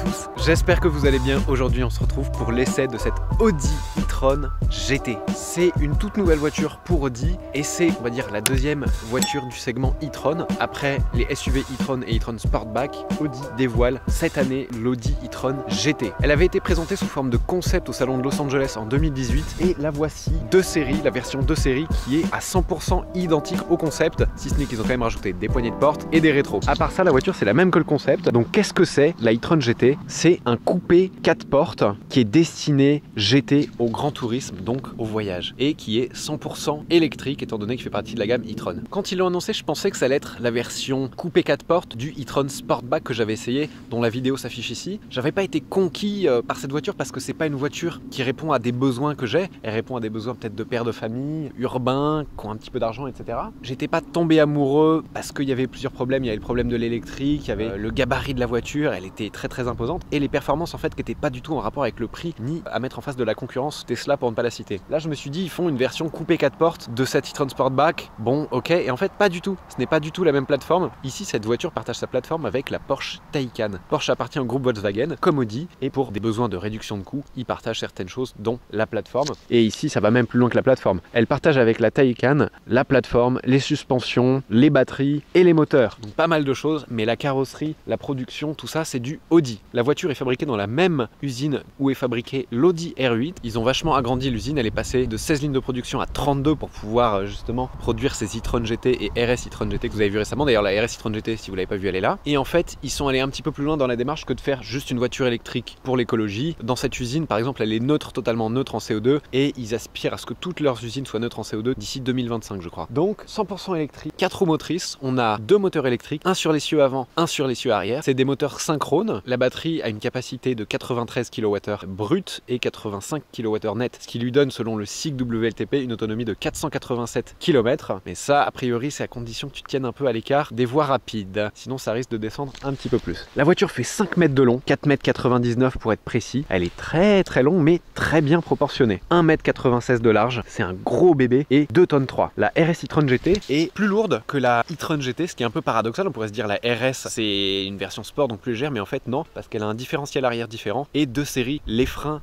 tous, j'espère que vous allez bien. Aujourd'hui on se retrouve pour l'essai de cette Audi e-tron GT. C'est une toute nouvelle voiture pour Audi et c'est, on va dire, la deuxième voiture du segment e-tron. Après les SUV e-tron et e-tron Sportback, Audi dévoile cette année l'Audi e-tron GT. Elle avait été présentée sous forme de concept au salon de Los Angeles en 2018 et la voici de série, la version de série qui est à 100% identique au concept, si ce n'est qu'ils ont quand même rajouté des poignées de porte et des rétros. À part ça, la voiture c'est la même que le concept. Donc qu'est-ce que c'est la e-tron GT? C'est un coupé 4 portes qui est destiné GT au grand tourisme, donc au voyage, et qui est 100% électrique étant donné qu'il fait partie de la gamme e-tron. Quand ils l'ont annoncé, je pensais que ça allait être la version coupé 4 portes du e-tron Sportback que j'avais essayé, dont la vidéo s'affiche ici. J'avais pas été conquis par cette voiture parce que c'est pas une voiture qui répond à des besoins que j'ai. Elle répond à des besoins peut-être de pères de famille, urbains, qui ont un petit peu d'argent, etc. J'étais pas tombé amoureux parce qu'il y avait plusieurs problèmes. Il y avait le problème de l'électrique, il y avait le gabarit de la voiture, elle était très imposante, et les performances en fait qui n'étaient pas du tout en rapport avec le prix, ni à mettre en face de la concurrence Tesla pour ne pas la citer. Là je me suis dit, ils font une version coupé 4 portes de cette e-tron Sportback, bon ok, et en fait pas du tout, ce n'est pas du tout la même plateforme. Ici cette voiture partage sa plateforme avec la Porsche Taycan. Porsche appartient au groupe Volkswagen comme Audi, et pour des besoins de réduction de coûts, ils partagent certaines choses dont la plateforme, et ici ça va même plus loin que la plateforme. Elle partage avec la Taycan la plateforme, les suspensions, les batteries et les moteurs. Donc pas mal de choses, mais la carrosserie, la production, tout ça c'est du Audi. La voiture est fabriquée dans la même usine où est fabriqué l'Audi R8. Ils ont vachement agrandi l'usine, elle est passée de 16 lignes de production à 32 pour pouvoir justement produire ces e-tron GT et RS e-tron GT que vous avez vu récemment. D'ailleurs la RS e-tron GT, si vous l'avez pas vu, elle est là. Et en fait ils sont allés un petit peu plus loin dans la démarche que de faire juste une voiture électrique pour l'écologie. Dans cette usine par exemple, elle est neutre, totalement neutre en CO2, et ils aspirent à ce que toutes leurs usines soient neutres en CO2 d'ici 2025 je crois. Donc 100% électrique, 4 roues motrices, on a 2 moteurs électriques, un sur l'essieu avant, un sur l'essieu arrière. C'est des moteurs synchrones. La batterie a une capacité de 93 kWh brut et 85 kWh net, ce qui lui donne, selon le SIG WLTP, une autonomie de 487 km. Mais ça, a priori, c'est à condition que tu tiennes un peu à l'écart des voies rapides. Sinon, ça risque de descendre un petit peu plus. La voiture fait 5 mètres de long, 4,99 m pour être précis. Elle est très longue, mais très bien proportionnée. 1,96 m de large, c'est un gros bébé, et 2,3 tonnes. La RS e-tron GT est plus lourde que la e-tron GT, ce qui est un peu paradoxal. On pourrait se dire la RS, c'est une version sport, donc plus légère, mais en fait non, parce qu'elle a un différentiel arrière différent, et de série les freins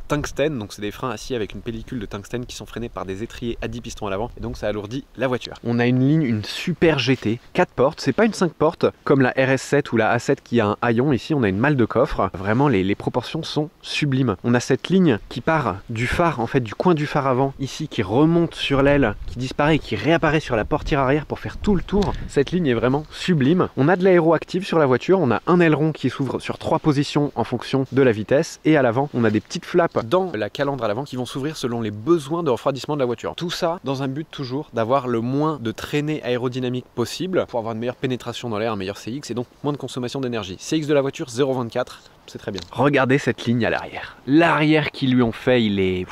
tungstène, donc c'est des freins acier avec une pellicule de tungstène qui sont freinés par des étriers à 10 pistons à l'avant, et donc ça alourdit la voiture. On a une ligne, une super GT, 4 portes, c'est pas une 5 portes comme la RS7 ou la A7 qui a un haillon. Ici on a une malle de coffre, vraiment les proportions sont sublimes. On a cette ligne qui part du phare, en fait du coin du phare avant, ici, qui remonte sur l'aile, qui disparaît et qui réapparaît sur la portière arrière pour faire tout le tour. Cette ligne est vraiment sublime. On a de l'aéro active sur la voiture, on a un aileron qui s'ouvre sur 3 positions en fonction de la vitesse, et à l'avant on a des petites flaps dans la calandre à l'avant qui vont s'ouvrir selon les besoins de refroidissement de la voiture. Tout ça dans un but toujours d'avoir le moins de traînée aérodynamique possible pour avoir une meilleure pénétration dans l'air, un meilleur CX et donc moins de consommation d'énergie. CX de la voiture 0,24, c'est très bien. Regardez cette ligne à l'arrière. L'arrière qu'ils lui ont fait, il est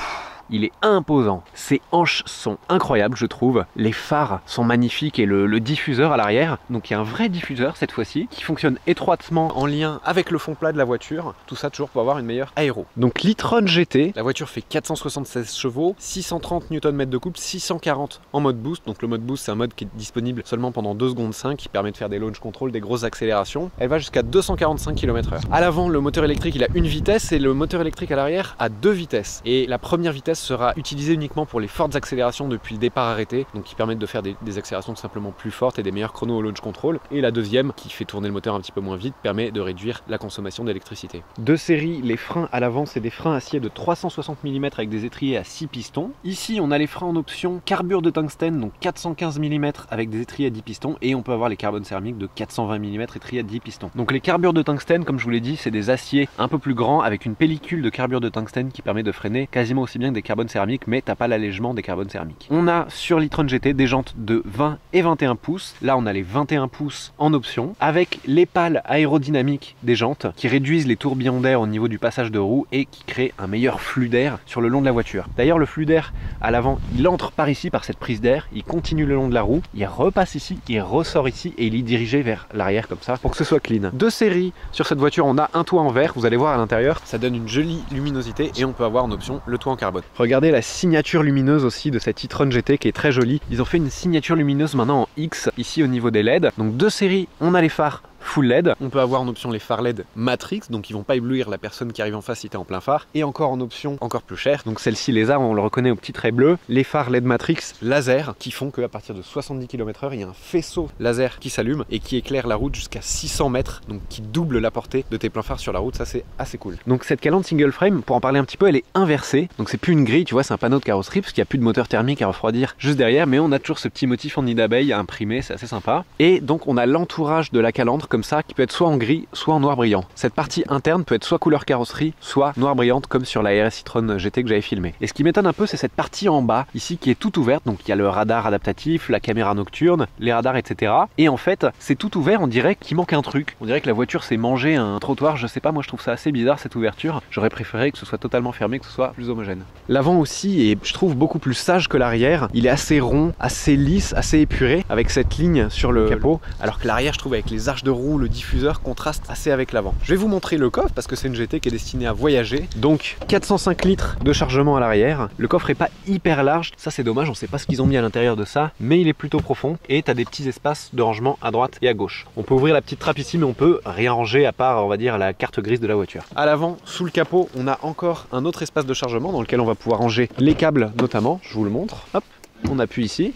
imposant. Ses hanches sont incroyables, je trouve. Les phares sont magnifiques et le diffuseur à l'arrière. Donc il y a un vrai diffuseur cette fois-ci qui fonctionne étroitement en lien avec le fond plat de la voiture. Tout ça toujours pour avoir une meilleure aéro. Donc l'e-tron GT, la voiture fait 476 chevaux, 630 Nm de couple, 640 en mode boost. Donc le mode boost, c'est un mode qui est disponible seulement pendant 2 secondes 5, qui permet de faire des launch control, des grosses accélérations. Elle va jusqu'à 245 km/h. À l'avant, le moteur électrique, il a une vitesse, et le moteur électrique à l'arrière a 2 vitesses. Et la première vitesse sera utilisé uniquement pour les fortes accélérations depuis le départ arrêté, donc qui permettent de faire des accélérations tout simplement plus fortes et des meilleurs chronos au launch control. Et la deuxième, qui fait tourner le moteur un petit peu moins vite, permet de réduire la consommation d'électricité. De série, les freins à l'avant, c'est des freins acier de 360 mm avec des étriers à 6 pistons. Ici, on a les freins en option carbure de tungstène, donc 415 mm avec des étriers à 10 pistons, et on peut avoir les carbones céramiques de 420 mm étriers à 10 pistons. Donc les carbures de tungstène, comme je vous l'ai dit, c'est des aciers un peu plus grands avec une pellicule de carbure de tungstène qui permet de freiner quasiment aussi bien que des carbones céramiques, mais t'as pas l'allègement des carbones céramiques. On a sur l'e-tron GT des jantes de 20 et 21 pouces. Là on a les 21 pouces en option, avec les pales aérodynamiques des jantes qui réduisent les tourbillons d'air au niveau du passage de roue et qui créent un meilleur flux d'air sur le long de la voiture. D'ailleurs le flux d'air à l'avant, il entre par ici, par cette prise d'air, il continue le long de la roue, il repasse ici, il ressort ici et il est dirigé vers l'arrière comme ça pour que ce soit clean. De série, sur cette voiture on a un toit en verre, vous allez voir à l'intérieur, ça donne une jolie luminosité, et on peut avoir en option le toit en carbone. Regardez la signature lumineuse aussi de cette e-tron GT qui est très jolie. Ils ont fait une signature lumineuse maintenant en X ici au niveau des LED. Donc de série, on a les phares full LED. On peut avoir en option les phares LED Matrix, donc ils vont pas éblouir la personne qui arrive en face si t'es en plein phare. Et encore en option encore plus chère, donc celle-ci les a, on le reconnaît au petit trait bleu, les phares LED Matrix laser qui font qu'à partir de 70 km/h, il y a un faisceau laser qui s'allume et qui éclaire la route jusqu'à 600 mètres, donc qui double la portée de tes pleins phares sur la route. Ça, c'est assez cool. Donc cette calandre single frame, pour en parler un petit peu, elle est inversée, donc c'est plus une grille, tu vois, c'est un panneau de carrosserie parce qu'il n'y a plus de moteur thermique à refroidir juste derrière, mais on a toujours ce petit motif en nid d'abeille à imprimer, c'est assez sympa. Et donc on a l'entourage de la calandre comme ça, qui peut être soit en gris, soit en noir brillant. Cette partie interne peut être soit couleur carrosserie, soit noir brillante, comme sur la RS e-tron GT que j'avais filmé. Et ce qui m'étonne un peu, c'est cette partie en bas, ici, qui est toute ouverte, donc il y a le radar adaptatif, la caméra nocturne, les radars, etc. Et en fait, c'est tout ouvert, on dirait qu'il manque un truc. On dirait que la voiture s'est mangée un trottoir, je sais pas, moi je trouve ça assez bizarre cette ouverture. J'aurais préféré que ce soit totalement fermé, que ce soit plus homogène. L'avant aussi est, je trouve, beaucoup plus sage que l'arrière. Il est assez rond, assez lisse, assez épuré, avec cette ligne sur le capot, alors que l'arrière, je trouve, avec les arches de roue, le diffuseur, contraste assez avec l'avant. Je vais vous montrer le coffre, parce que c'est une GT qui est destinée à voyager. Donc 405 litres de chargement à l'arrière. Le coffre est pas hyper large, ça c'est dommage, on sait pas ce qu'ils ont mis à l'intérieur de ça, mais il est plutôt profond et tu as des petits espaces de rangement à droite et à gauche. On peut ouvrir la petite trappe ici, mais on peut rien ranger à part, on va dire, la carte grise de la voiture. À l'avant, sous le capot, on a encore un autre espace de chargement dans lequel on va pouvoir ranger les câbles notamment. Je vous le montre. Hop, on appuie ici.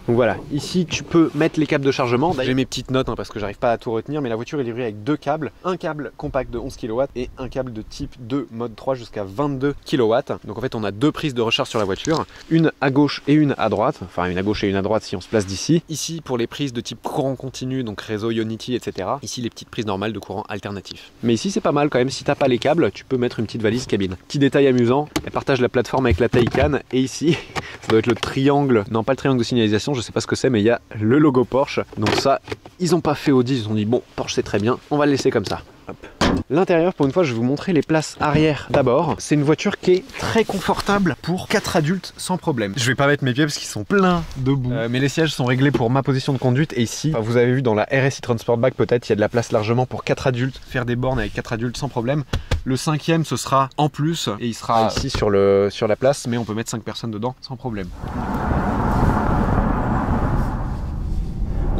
Donc voilà, ici tu peux mettre les câbles de chargement. J'ai mes petites notes parce que j'arrive pas à tout retenir, mais la voiture est livrée avec deux câbles, un câble compact de 11 kW et un câble de type 2 mode 3 jusqu'à 22 kW. Donc en fait on a deux prises de recharge sur la voiture, une à gauche et une à droite, enfin une à gauche et une à droite si on se place d'ici. Ici pour les prises de type courant continu, donc réseau Ionity, etc. Ici les petites prises normales de courant alternatif. Mais ici c'est pas mal quand même, si t'as pas les câbles, tu peux mettre une petite valise cabine. Petit détail amusant, elle partage la plateforme avec la Taycan et ici ça doit être le triangle, non pas le triangle de signalisation, je sais pas ce que c'est, mais il y a le logo Porsche. Donc ça, ils ont pas fait Audi, ils ont dit bon, Porsche c'est très bien, on va le laisser comme ça. Hop. L'intérieur, pour une fois, je vais vous montrer les places arrière d'abord. C'est une voiture qui est très confortable pour 4 adultes sans problème. Je vais pas mettre mes pieds parce qu'ils sont pleins de boue. Mais les sièges sont réglés pour ma position de conduite. Et ici, vous avez vu dans la RS e-tron Sportback, peut-être, il y a de la place largement pour 4 adultes. Faire des bornes avec 4 adultes sans problème. Le cinquième, ce sera en plus. Et il sera ici sur la place. Mais on peut mettre 5 personnes dedans sans problème.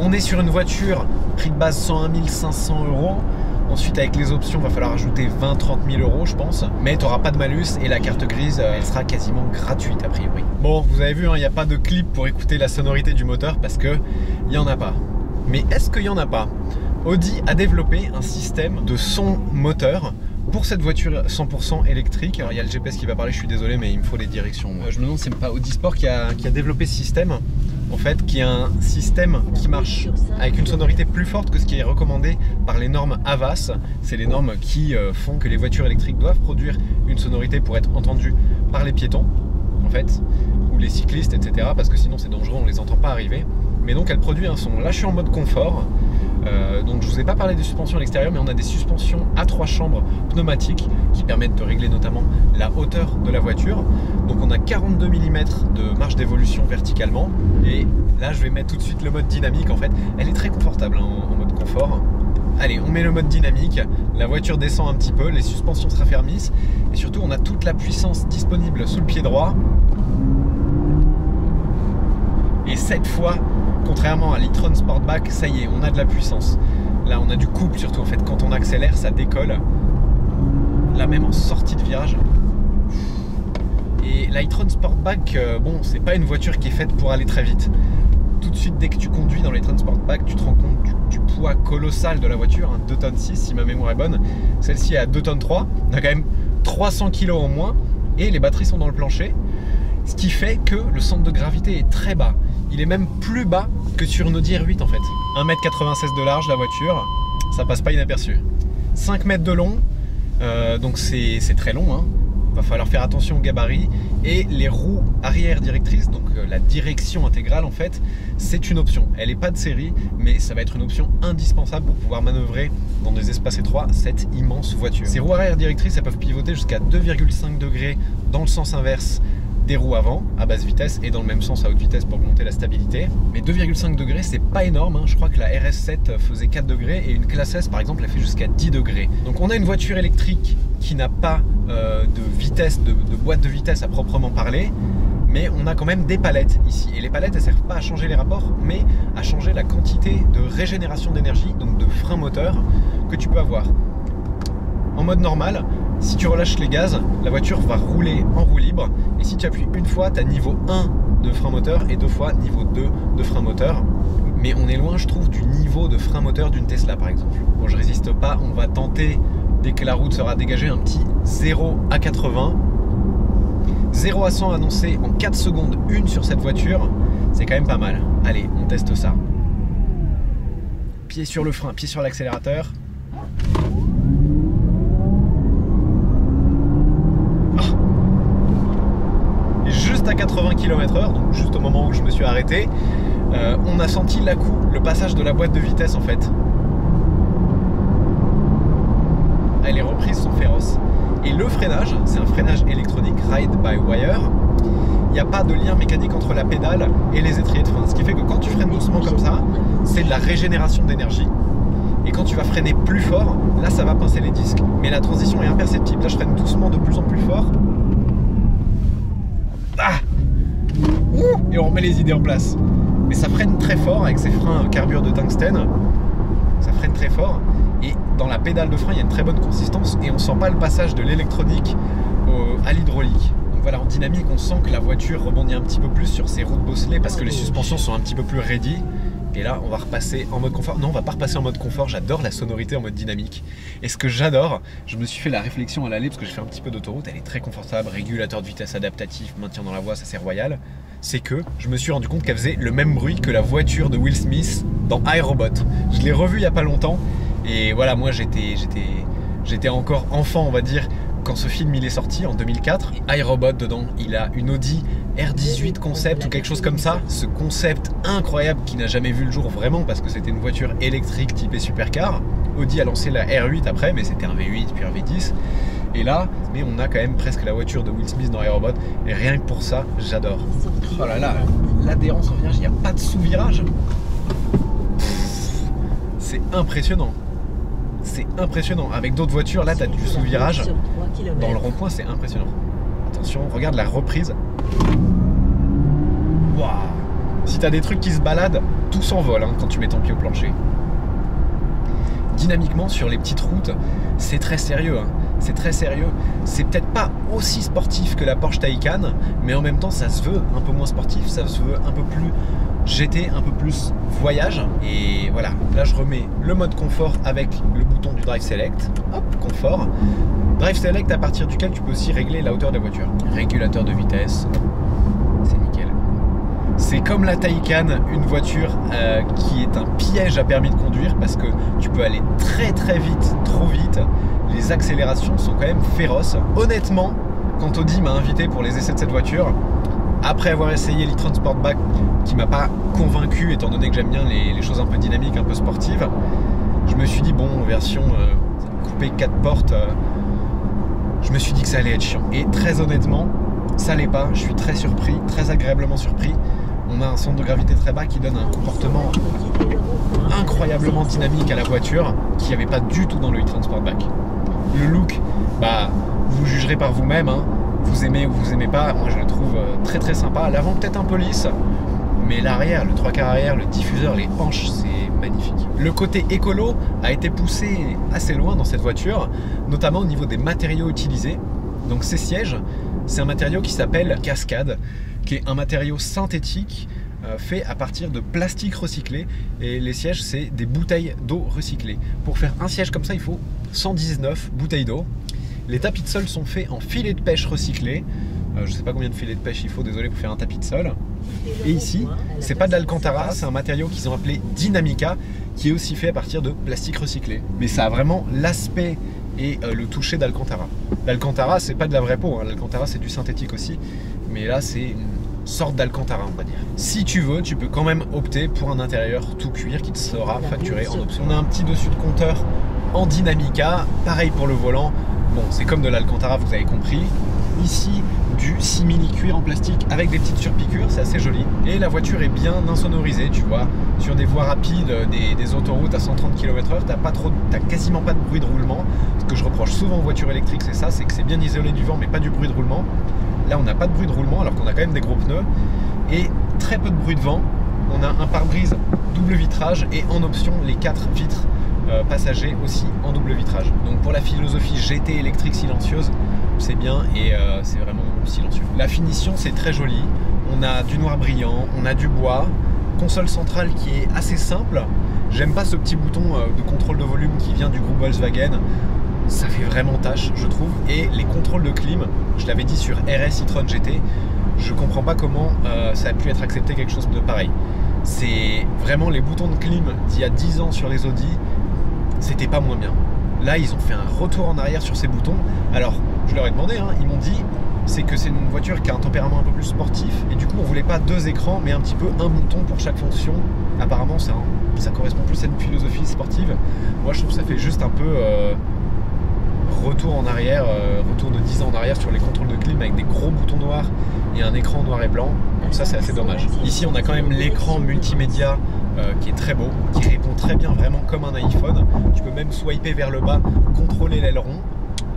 On est sur une voiture, prix de base 101 500 €. Ensuite, avec les options, il va falloir ajouter 20-30 000 € je pense. Mais tu n'auras pas de malus et la carte grise, elle sera quasiment gratuite a priori. Bon, vous avez vu, il n'y a pas de clip pour écouter la sonorité du moteur parce qu'il n'y en a pas. Mais est-ce qu'il n'y en a pas? Audi a développé un système de son moteur pour cette voiture 100% électrique. Alors il y a le GPS qui va parler, je suis désolé, mais il me faut les directions. Je me demande si c'est pas Audi Sport qui a développé ce système. En fait, qui est un système qui marche avec une sonorité plus forte que ce qui est recommandé par les normes AVAS. C'est les normes qui font que les voitures électriques doivent produire une sonorité pour être entendues par les piétons, en fait, ou les cyclistes, etc. Parce que sinon c'est dangereux, on les entend pas arriver. Mais donc elle produit un son. Là je suis en mode confort. Donc je vous ai pas parlé des suspensions à l'extérieur, mais on a des suspensions à 3 chambres pneumatiques qui permettent de régler notamment la hauteur de la voiture. Donc on a 42 mm de marge d'évolution verticalement, et là je vais mettre tout de suite le mode dynamique. En fait elle est très confortable en mode confort. Allez, on met le mode dynamique, la voiture descend un petit peu, les suspensions se raffermissent et surtout on a toute la puissance disponible sous le pied droit. Et cette fois, contrairement à l'e-tron Sportback, ça y est, on a de la puissance. Là, on a du couple surtout. En fait, quand on accélère, ça décolle. Là, même en sortie de virage. Et l'e-tron Sportback, bon, c'est pas une voiture qui est faite pour aller très vite. Tout de suite, dès que tu conduis dans l'e-tron Sportback, tu te rends compte du poids colossal de la voiture. 2,6 tonnes si ma mémoire est bonne. Celle-ci est à 2,3 tonnes. On a quand même 300 kg en moins. Et les batteries sont dans le plancher. Ce qui fait que le centre de gravité est très bas. Il est même plus bas que sur une Audi R8 en fait. 1,96 m de large la voiture, ça passe pas inaperçu. 5 mètres de long, donc c'est très long, hein. Va falloir faire attention au gabarit. Et les roues arrière directrices, donc la direction intégrale en fait, c'est une option. Elle n'est pas de série, mais ça va être une option indispensable pour pouvoir manœuvrer dans des espaces étroits cette immense voiture. Ces roues arrière directrices, elles peuvent pivoter jusqu'à 2,5 degrés dans le sens inverse des roues avant à basse vitesse et dans le même sens à haute vitesse pour augmenter la stabilité. Mais 2,5 degrés c'est pas énorme, hein. Je crois que la RS7 faisait 4 degrés et une classe S par exemple elle fait jusqu'à 10 degrés. Donc on a une voiture électrique qui n'a pas de vitesse, de boîte de vitesse à proprement parler, mais on a quand même des palettes ici. Et les palettes, elles servent pas à changer les rapports, mais à changer la quantité de régénération d'énergie, donc de frein moteur, que tu peux avoir. En mode normal, si tu relâches les gaz, la voiture va rouler en roue libre. Et si tu appuies une fois, tu as niveau 1 de frein moteur et 2 fois niveau 2 de frein moteur. Mais on est loin, je trouve, du niveau de frein moteur d'une Tesla, par exemple. Bon, je résiste pas, on va tenter, dès que la route sera dégagée, un petit 0 à 80. 0 à 100 annoncé en 4 secondes, une sur cette voiture, c'est quand même pas mal. Allez, on teste ça. Pied sur le frein, pied sur l'accélérateur. Juste à 80 km/h, donc juste au moment où je me suis arrêté, on a senti l'à-coup, le passage de la boîte de vitesse en fait. Et les reprises sont féroces. Et le freinage, c'est un freinage électronique ride by wire. Il n'y a pas de lien mécanique entre la pédale et les étriers de frein. Ce qui fait que quand tu freines doucement comme ça, c'est de la régénération d'énergie. Et quand tu vas freiner plus fort, là ça va pincer les disques. Mais la transition est imperceptible. Là je freine doucement de plus en plus fort. Ah, et on remet les idées en place. Mais ça freine très fort avec ces freins carbure de tungstène. Ça freine très fort. Et dans la pédale de frein, il y a une très bonne consistance. Et on sent pas le passage de l'électronique à l'hydraulique. Donc voilà, en dynamique, on sent que la voiture rebondit un petit peu plus sur ses roues de bosselet parce que les suspensions sont un petit peu plus ready. Et là, on va repasser en mode confort. Non, on va pas repasser en mode confort. J'adore la sonorité en mode dynamique. Et ce que j'adore, je me suis fait la réflexion à l'aller parce que j'ai fait un petit peu d'autoroute. Elle est très confortable, régulateur de vitesse adaptatif, maintien dans la voie, ça c'est royal. C'est que je me suis rendu compte qu'elle faisait le même bruit que la voiture de Will Smith dans iRobot. Je l'ai revu il y a pas longtemps. Et voilà, moi j'étais encore enfant, on va dire, quand ce film il est sorti en 2004. Et iRobot, dedans, il a une Audi R18 concept ou quelque chose comme ça. Ce concept incroyable qui n'a jamais vu le jour vraiment parce que c'était une voiture électrique typée supercar. Audi a lancé la R8 après, mais c'était un V8 puis un V10. Et là, mais on a quand même presque la voiture de Will Smith dans iRobot. Et rien que pour ça, j'adore. Oh là là, l'adhérence en virage, il n'y a pas de sous-virage. C'est impressionnant. C'est impressionnant. Avec d'autres voitures, là, tu as du sous-virage. Dans le rond-point, c'est impressionnant. Attention, regarde la reprise. Waouh. Si tu as des trucs qui se baladent, tout s'envole quand tu mets ton pied au plancher. Dynamiquement, sur les petites routes, c'est très sérieux. C'est très sérieux. C'est peut-être pas aussi sportif que la Porsche Taycan, mais en même temps, ça se veut un peu moins sportif. Ça se veut un peu plus GT, un peu plus voyage. Et voilà, là je remets le mode confort avec le bouton du Drive Select. Hop, confort. Drive Select à partir duquel tu peux aussi régler la hauteur de la voiture. Régulateur de vitesse, c'est nickel. C'est comme la Taycan, une voiture qui est un piège à permis de conduire parce que tu peux aller très très vite, trop vite. Les accélérations sont quand même féroces. Honnêtement, quand Audi m'a invité pour les essais de cette voiture, après avoir essayé l'e-tron Sportback qui m'a pas convaincu étant donné que j'aime bien les choses un peu dynamiques, un peu sportives, je me suis dit bon, version coupé 4 portes, je me suis dit que ça allait être chiant. Et très honnêtement, ça l'est pas. Je suis très surpris, très agréablement surpris. On a un centre de gravité très bas qui donne un comportement incroyablement dynamique à la voiture qui n'y avait pas du tout dans le e-tron Sportback. Le look, bah, vous jugerez par vous-même, vous aimez ou vous aimez pas. Moi je le trouve très très sympa. L'avant peut-être un peu lisse, mais l'arrière, le 3/4 arrière, le diffuseur, les hanches, c'est magnifique. Le côté écolo a été poussé assez loin dans cette voiture, notamment au niveau des matériaux utilisés. Donc ces sièges, c'est un matériau qui s'appelle Cascade, qui est un matériau synthétique fait à partir de plastique recyclé. Et les sièges, c'est des bouteilles d'eau recyclées. Pour faire un siège comme ça, il faut 119 bouteilles d'eau. Les tapis de sol sont faits en filets de pêche recyclés. Je ne sais pas combien de filets de pêche il faut, désolé, pour faire un tapis de sol. Et ici, c'est pas de l'Alcantara, c'est un matériau qu'ils ont appelé Dynamica, qui est aussi fait à partir de plastique recyclé. Mais ça a vraiment l'aspect et le toucher d'Alcantara. L'Alcantara, c'est pas de la vraie peau, l'Alcantara c'est du synthétique aussi, mais là c'est une sorte d'Alcantara, on va dire. Si tu veux, tu peux quand même opter pour un intérieur tout cuir qui te sera facturé en option. On a un petit dessus de compteur en Dynamica, pareil pour le volant. Bon, c'est comme de l'Alcantara, vous avez compris. Ici, du simili-cuir en plastique avec des petites surpiqûres, c'est assez joli. Et la voiture est bien insonorisée, tu vois. Sur des voies rapides, des autoroutes à 130 km/h, t'as quasiment pas de bruit de roulement. Ce que je reproche souvent aux voitures électriques, c'est ça, c'est que c'est bien isolé du vent, mais pas du bruit de roulement. Là on n'a pas de bruit de roulement alors qu'on a quand même des gros pneus et très peu de bruit de vent. On a un pare-brise double vitrage et en option les 4 vitres passagers aussi en double vitrage. Donc pour la philosophie GT électrique silencieuse, c'est bien et c'est vraiment silencieux. La finition c'est très joli, on a du noir brillant, on a du bois, console centrale qui est assez simple. J'aime pas ce petit bouton de contrôle de volume qui vient du groupe Volkswagen, ça fait vraiment tâche je trouve. Et les contrôles de clim, je l'avais dit sur RS e-tron GT, je comprends pas comment ça a pu être accepté quelque chose de pareil. C'est vraiment les boutons de clim d'il y a 10 ans sur les Audi, c'était pas moins bien. Là ils ont fait un retour en arrière sur ces boutons. Alors je leur ai demandé, hein, ils m'ont dit c'est que c'est une voiture qui a un tempérament un peu plus sportif et du coup on voulait pas 2 écrans mais un petit peu un bouton pour chaque fonction. Apparemment ça correspond plus à une philosophie sportive. Moi je trouve que ça fait juste un peu retour en arrière, retour de 10 ans en arrière sur les contrôles de clim avec des gros boutons noirs et un écran noir et blanc. Donc ça c'est assez dommage. Ici on a quand même l'écran multimédia qui est très beau, qui répond très bien, vraiment comme un iPhone. Tu peux même swiper vers le bas, contrôler l'aileron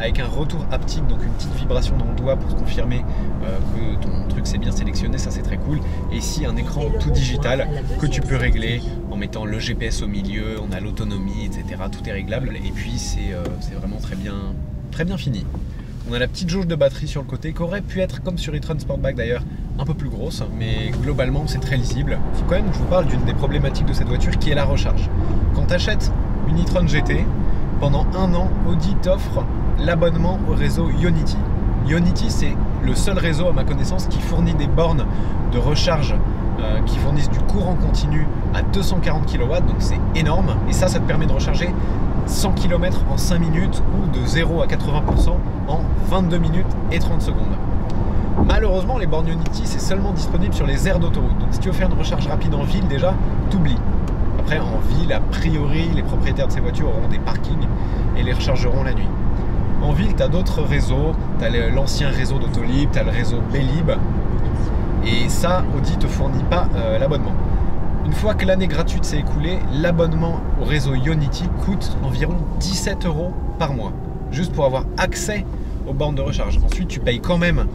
avec un retour haptique, donc une petite vibration dans le doigt pour se confirmer que ton truc s'est bien sélectionné, ça c'est très cool. Et ici un écran tout digital que tu peux régler en mettant le GPS au milieu, on a l'autonomie, etc. Tout est réglable et puis c'est vraiment très bien fini. On a la petite jauge de batterie sur le côté qui aurait pu être comme sur e-tron Sportback d'ailleurs, un peu plus grosse, mais globalement c'est très lisible. Il faut quand même que je vous parle d'une des problématiques de cette voiture qui est la recharge. Quand tu achètes une e-tron GT, pendant 1 an, Audi t'offre l'abonnement au réseau Ionity. Ionity, c'est le seul réseau à ma connaissance qui fournit des bornes de recharge qui fournissent du courant continu à 240 kW, donc c'est énorme. Et ça te permet de recharger 100 km en 5 minutes ou de 0 à 80% en 22 minutes et 30 secondes. Malheureusement, les bornes Ionity, c'est seulement disponible sur les aires d'autoroute. Donc si tu veux faire une recharge rapide en ville, déjà, t'oublies. Après, en ville, a priori, les propriétaires de ces voitures auront des parkings et les rechargeront la nuit. En ville, tu as d'autres réseaux, tu as l'ancien réseau d'Autolib, tu as le réseau Bélib, et ça, Audi ne te fournit pas l'abonnement. Une fois que l'année gratuite s'est écoulée, l'abonnement au réseau Ionity coûte environ 17 € par mois, juste pour avoir accès aux bornes de recharge. Ensuite, tu payes quand même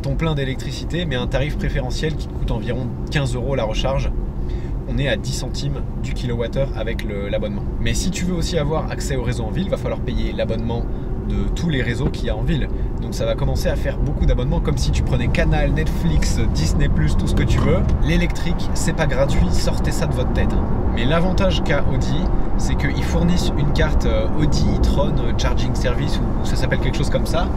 ton plein d'électricité, mais un tarif préférentiel qui te coûte environ 15 € la recharge. On est à 10 centimes du kilowattheure avec l'abonnement. Mais si tu veux aussi avoir accès au réseau en ville, il va falloir payer l'abonnement de tous les réseaux qu'il y a en ville. Donc ça va commencer à faire beaucoup d'abonnements, comme si tu prenais Canal, Netflix, Disney+, tout ce que tu veux. L'électrique, c'est pas gratuit, sortez ça de votre tête. Mais l'avantage qu'a Audi, c'est qu'ils fournissent une carte Audi e-tron Charging Service, ou ça s'appelle quelque chose comme ça,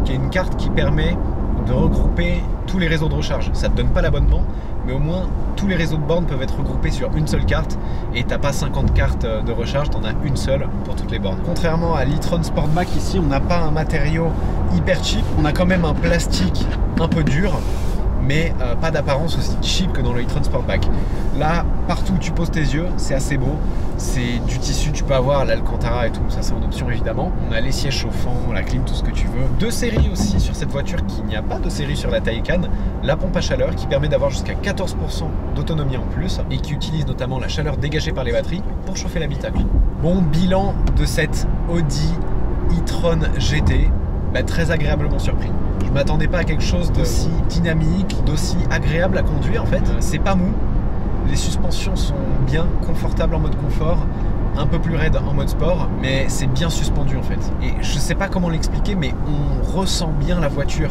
qui est une carte qui permet de regrouper tous les réseaux de recharge. Ça ne te donne pas l'abonnement, mais au moins tous les réseaux de bornes peuvent être regroupés sur une seule carte et t'as pas 50 cartes de recharge, t'en as une seule pour toutes les bornes. Contrairement à l'e-tron Sportback, ici on n'a pas un matériau hyper cheap, on a quand même un plastique un peu dur, mais pas d'apparence aussi cheap que dans le e-tron Sportback. Là, partout où tu poses tes yeux, c'est assez beau. C'est du tissu, tu peux avoir l'Alcantara et tout, ça c'est en option évidemment. On a les sièges chauffants, la clim, tout ce que tu veux. 2 séries aussi sur cette voiture qu'il n'y a pas de série sur la Taycan. La pompe à chaleur qui permet d'avoir jusqu'à 14% d'autonomie en plus et qui utilise notamment la chaleur dégagée par les batteries pour chauffer l'habitacle. Bon, bilan de cette Audi e-tron GT, très agréablement surpris. Je m'attendais pas à quelque chose d'aussi dynamique, d'aussi agréable à conduire en fait. C'est pas mou, les suspensions sont bien confortables en mode confort, un peu plus raide en mode sport, mais c'est bien suspendu en fait. Et je sais pas comment l'expliquer, mais on ressent bien la voiture.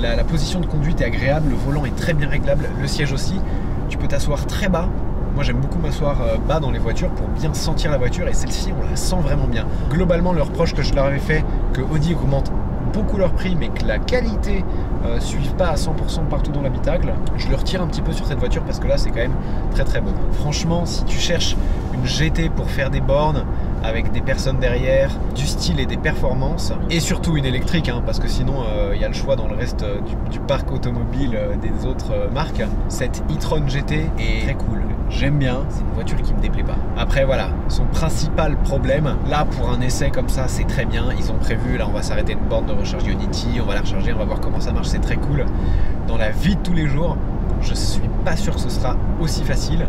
La position de conduite est agréable, le volant est très bien réglable, le siège aussi. Tu peux t'asseoir très bas. Moi j'aime beaucoup m'asseoir bas dans les voitures pour bien sentir la voiture, et celle-ci on la sent vraiment bien. Globalement, le reproche que je leur avais fait, que Audi augmente beaucoup leur prix mais que la qualité suive pas à 100% partout dans l'habitacle, je le retire un petit peu sur cette voiture parce que là c'est quand même très très beau. Franchement, si tu cherches une GT pour faire des bornes avec des personnes derrière, du style et des performances, et surtout une électrique parce que sinon il y a le choix dans le reste du parc automobile des autres marques, cette e-tron GT est très cool. J'aime bien, c'est une voiture qui me déplaît pas. Après voilà, son principal problème, là pour un essai comme ça c'est très bien, ils ont prévu, là on va s'arrêter une borne de recharge Ionity, on va la recharger, on va voir comment ça marche, c'est très cool. Dans la vie de tous les jours, je suis pas sûr que ce sera aussi facile.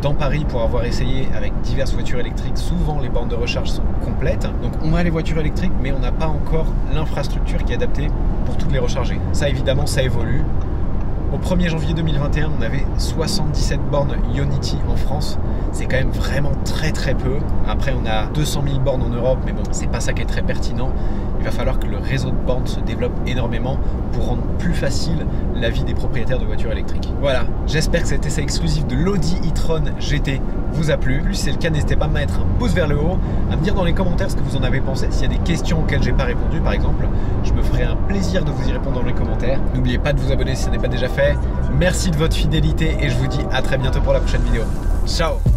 dans Paris pour avoir essayé avec diverses voitures électriques. Souvent les bornes de recharge sont complètes, donc on a les voitures électriques mais on n'a pas encore l'infrastructure qui est adaptée pour toutes les recharger. Ça évidemment ça évolue. Au 1er janvier 2021, on avait 77 bornes Ionity en France. C'est quand même vraiment très peu. Après, on a 200 000 bornes en Europe, mais bon, c'est pas ça qui est très pertinent. Il va falloir que le réseau de bornes se développe énormément pour rendre plus facile la vie des propriétaires de voitures électriques. Voilà, j'espère que cet essai exclusif de l'Audi e-tron GT vous a plu. Si c'est le cas, n'hésitez pas à mettre un pouce vers le haut, à me dire dans les commentaires ce que vous en avez pensé. S'il y a des questions auxquelles j'ai pas répondu, par exemple, je me ferai un plaisir de vous y répondre dans les commentaires. N'oubliez pas de vous abonner si ce n'est pas déjà fait. Merci de votre fidélité et je vous dis à très bientôt pour la prochaine vidéo. Ciao!